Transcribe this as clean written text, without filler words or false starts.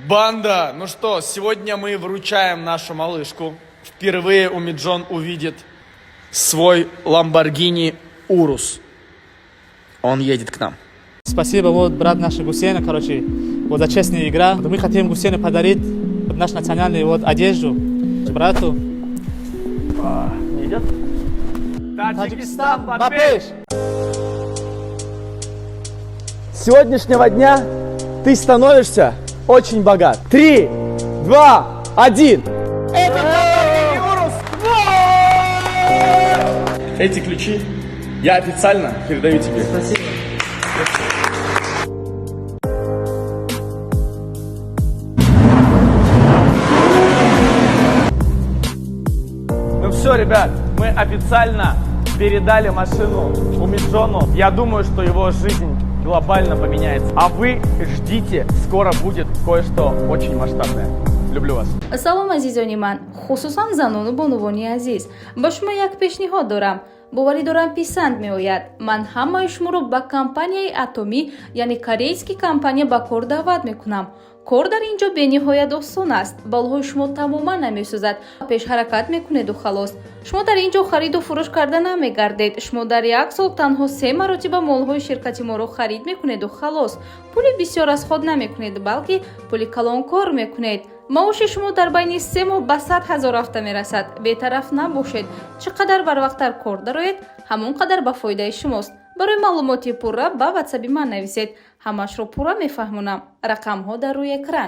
Банда! Ну что, сегодня мы вручаем нашу малышку. Впервые Умиджон увидит свой Lamborghini Urus. Он едет к нам. Спасибо, вот брат наш Гусейна, короче, вот за честная игра. Мы хотим Гусейну подарить нашу национальную вот одежду брату. Не идет? Таджикистан, Бапеш! С сегодняшнего дня ты становишься очень богат. 3, 2, 1. Эти ключи я официально передаю тебе. Спасибо. Ну все, ребят, мы официально передали машину Умиджону. Я думаю, что его жизнь глобально поменяется. А вы ждите, скоро будет кое-что очень масштабное. Люблю вас. салом азизони ман, хусусан занону бонувони азиз. ба шумо як пешниҳод дорам. боварӣ дорам писанд меояд. ман ҳамаи шуморо ба компанияи атомӣ, яъне корейски компания ба кор даъват мекунам. кор дар ин ҷо бениҳоят осон аст. балҳои шумо тамоман намесӯзад. пешҳаракат мекунеду халос. шумо дар ин ҷо хариду фурӯш карда намегардед. шумо дар як сол танҳо 3 маротиба молҳои ширкати моро харид мекунеду халос. пули бисёр расход намекунед, балки пули калонкор мекунед. маоши шумо дар байни 3 моҳ ба 100 000 рафта мерасад. бетараф набошед. чӣ қадар барвақттар кор дароед, ҳамон қадар ба фоидаи шумост. барои маълумоти пурра ба ватсаби ман нависед. ҳамаашро пурра мефаҳмонам. рақамҳо дар рӯи экран.